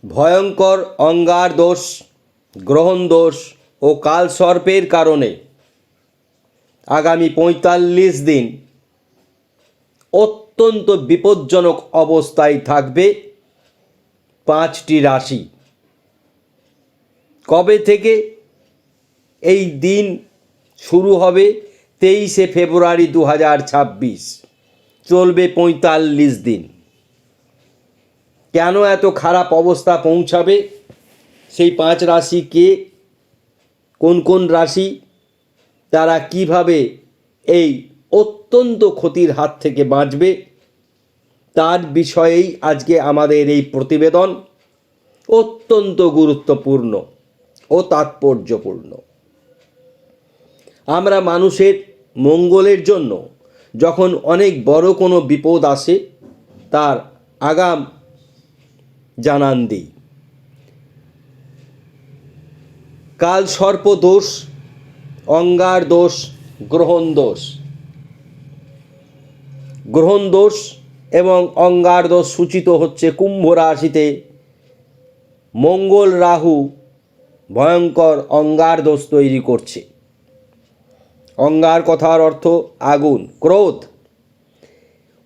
ভয়ঙ্কর অঙ্গার দোষ, গ্রহণ দোষ ও কালসর্পের কারণে আগামী ৪৫ দিন অত্যন্ত বিপজ্জনক অবস্থায় থাকবে ৫টি রাশি। কবে থেকে? এই দিন শুরু হবে ২৩শে ফেব্রুয়ারি ২০২৬, চলবে ৪৫ দিন। কেন এত খারাপ অবস্থা পৌঁছাবে? সেই ৫ রাশি কে, কোন কোন রাশি, তারা কিভাবে এই অত্যন্ত ক্ষতির হাত থেকে বাঁচবে, তার বিষয়েই আজকে আমাদের এই প্রতিবেদন। অত্যন্ত গুরুত্বপূর্ণ ও তাৎপর্যপূর্ণ। আমরা মানুষের মঙ্গলের জন্য যখন অনেক বড় কোনো বিপদ আসে তার আগাম জানান দিই। কাল সর্প দোষ, অঙ্গার দোষ, গ্রহণ দোষ। গ্রহণ দোষ এবং অঙ্গার দোষ সূচিত হচ্ছে কুম্ভ রাশিতে মঙ্গল রাহু ভয়ঙ্কর অঙ্গার দোষ তৈরি করছে। অঙ্গার কথার অর্থ আগুন, ক্রোধ।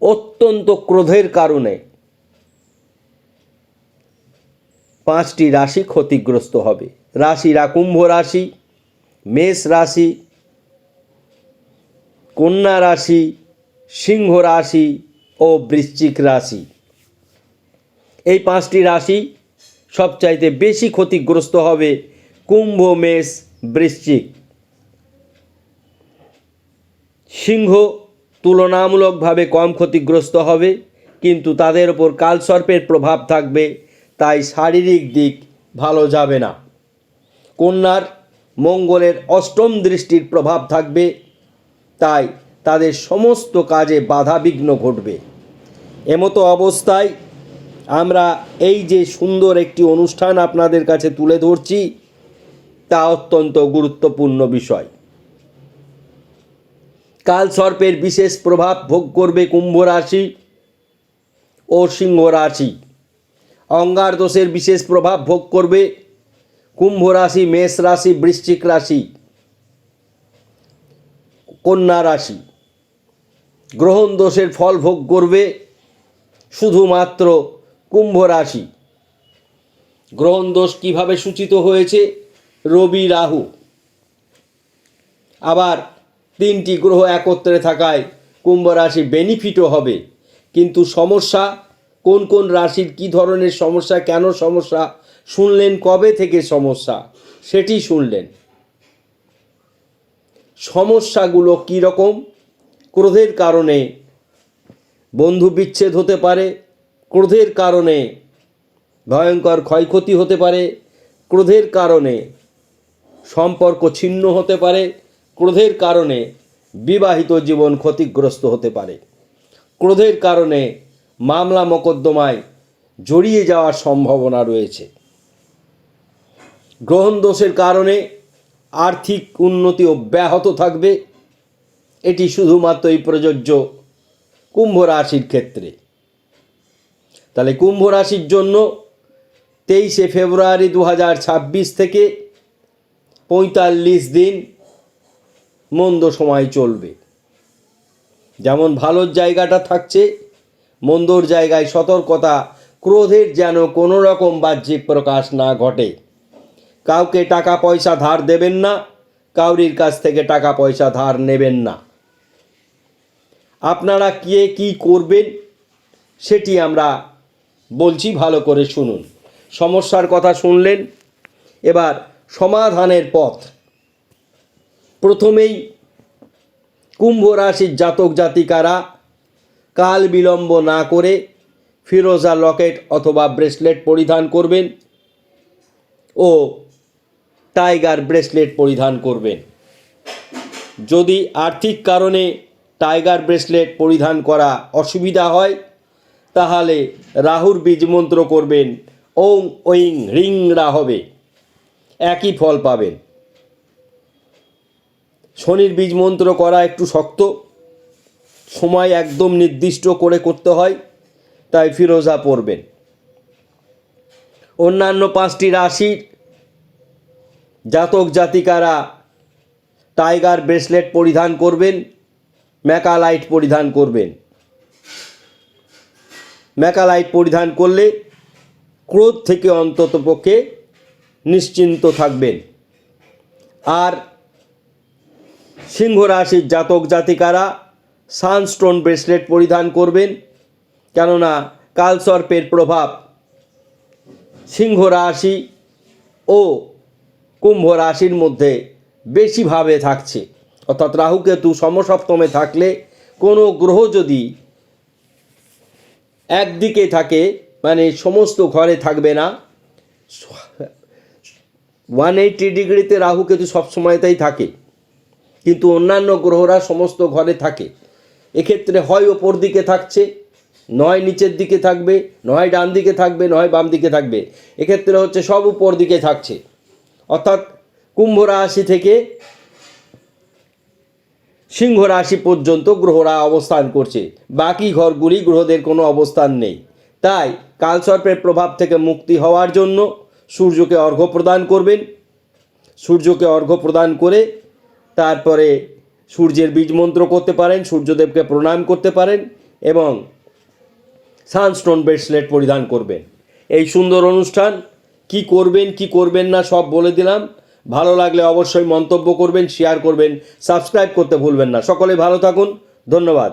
অত্যন্ত ক্রোধের কারণে ৫টি রাশি ক্ষতিগ্রস্ত হবে। রাশিরা কুম্ভ রাশি, মেষ রাশি, কন্যা রাশি, সিংহ রাশি ও বৃশ্চিক রাশি। এই ৫টি রাশি সবচাইতে বেশি ক্ষতিগ্রস্ত হবে। কুম্ভ, মেষ, বৃশ্চিক। সিংহ তুলনামূলকভাবে কম ক্ষতিগ্রস্ত হবে, কিন্তু তাদের ওপর কালসর্পের প্রভাব থাকবে, তাই শারীরিক দিক ভালো যাবে না। কন্যার মঙ্গলের অষ্টম দৃষ্টির প্রভাব থাকবে, তাই তাদের সমস্ত কাজে বাধাবিঘ্ন ঘটবে। এমতো অবস্থায় আমরা এই যে সুন্দর একটি অনুষ্ঠান আপনাদের কাছে তুলে ধরছি, তা অত্যন্ত গুরুত্বপূর্ণ বিষয়। কালসর্পের বিশেষ প্রভাব ভোগ করবে কুম্ভ রাশি ও সিংহ রাশি। অঙ্গার দোষের বিশেষ প্রভাব ভোগ করবে কুম্ভ রাশি, মেষ রাশি, বৃশ্চিক রাশি, কন্যা রাশি। গ্রহণ দোষের ফল ভোগ করবে শুধুমাত্র কুম্ভ রাশি। গ্রহণ দোষ কিভাবে সূচিত হয়েছে? রবি, রাহু। আবার ৩টি গ্রহ একত্রে থাকায় কুম্ভ রাশি বেনিফিটও হবে, কিন্তু সমস্যা কোন কোন রাশির কী ধরনের সমস্যা, কেন সমস্যা শুনলেন, কবে থেকে সমস্যা সেটি শুনলেন। সমস্যাগুলো কী রকম? ক্রোধের কারণে বন্ধু বিচ্ছেদ হতে পারে, ক্রোধের কারণে ভয়ঙ্কর ক্ষয়ক্ষতি হতে পারে, ক্রোধের কারণে সম্পর্ক ছিন্ন হতে পারে, ক্রোধের কারণে বিবাহিত জীবন ক্ষতিগ্রস্ত হতে পারে, ক্রোধের কারণে মামলা মোকদ্দমায় জড়িয়ে যাওয়ার সম্ভাবনা রয়েছে। গ্রহণ দোষের কারণে আর্থিক উন্নতি অব্যাহত থাকবে। এটি শুধুমাত্রই প্রযোজ্য কুম্ভ রাশির ক্ষেত্রে। তাহলে কুম্ভ রাশির জন্য ২৩শে ফেব্রুয়ারি ২০২৬ থেকে ৪৫ দিন মন্দ সময় চলবে। যেমন ভালোর জায়গাটা থাকছে, মন্দর জায়গায় সতর্কতা। ক্রোধের যেন কোনো রকম বাহ্যিক প্রকাশ না ঘটে। কাউকে টাকা পয়সা ধার দেবেন না, কাউরির কাছ থেকে টাকা পয়সা ধার নেবেন না। আপনারা কে কী করবেন সেটি আমরা বলছি, ভালো করে শুনুন। সমস্যার কথা শুনলেন, এবার সমাধানের পথ। প্রথমেই কুম্ভ রাশির জাতক জাতিকারা কাল বিলম্ব না করে ফিরোজা লকেট অথবা ব্রেসলেট পরিধান করবেন ও টাইগার ব্রেসলেট পরিধান করবেন। যদি আর্থিক কারণে টাইগার ব্রেসলেট পরিধান করা অসুবিধা হয়, তাহলে রাহুর বীজ মন্ত্র করবেন, ওং ঐং হ্রিং রাহবে, একই ফল পাবেন। শনির বীজ মন্ত্র করা একটু শক্ত, সময় একদম নির্দিষ্ট করে করতে হয়, তাই ফিরোজা পরবেন। অন্যান্য 5টি রাশির জাতক জাতিকারা টাইগার ব্রেসলেট পরিধান করবেন, ম্যাকালাইট পরিধান করবেন। ম্যাকালাইট পরিধান করলে ক্রোধ থেকে অন্ততপক্ষে নিশ্চিন্ত থাকবেন। আর সিংহ রাশির জাতক জাতিকারা সানস্টোন ব্রেসলেট পরিধান করবেন, কেননা কালসর্পের প্রভাব সিংহ রাশি ও কুম্ভ রাশির মধ্যে বেশিভাবে থাকছে। অর্থাৎ রাহুকেতু সমসপ্তমে থাকলে কোনো গ্রহ যদি একদিকে থাকে, মানে সমস্ত ঘরে থাকবে না, 180 ডিগ্রিতে রাহুকেতু সবসময়তেই থাকে, কিন্তু অন্যান্য গ্রহরা সমস্ত ঘরে থাকে। এক্ষেত্রে হয় ওপর দিকে থাকছে, নয় নিচের দিকে থাকবে, নয় ডান দিকে থাকবে, নয় বাম দিকে থাকবে। এক্ষেত্রে হচ্ছে সব উপর দিকে থাকছে। অর্থাৎ কুম্ভ রাশি থেকে সিংহ রাশি পর্যন্ত গ্রহরা অবস্থান করছে, বাকি ঘরগুলি গ্রহদের কোনো অবস্থান নেই। তাই কালসর্পের প্রভাব থেকে মুক্তি হওয়ার জন্য সূর্যকে অর্ঘ্য প্রদান করবেন। সূর্যকে অর্ঘ্য প্রদান করে তারপরে সূর্যের বীজ মন্ত্র করতে পারেন, সূর্যদেবকে প্রণাম করতে পারেন এবং সানস্টোন ব্রেসলেট পরিধান করবেন। এই সুন্দর অনুষ্ঠান কি করবেন কি করবেন না সব বলে দিলাম। ভালো লাগলে অবশ্যই মন্তব্য করবেন, শেয়ার করবেন, সাবস্ক্রাইব করতে ভুলবেন না। সকলে ভালো থাকুন, ধন্যবাদ।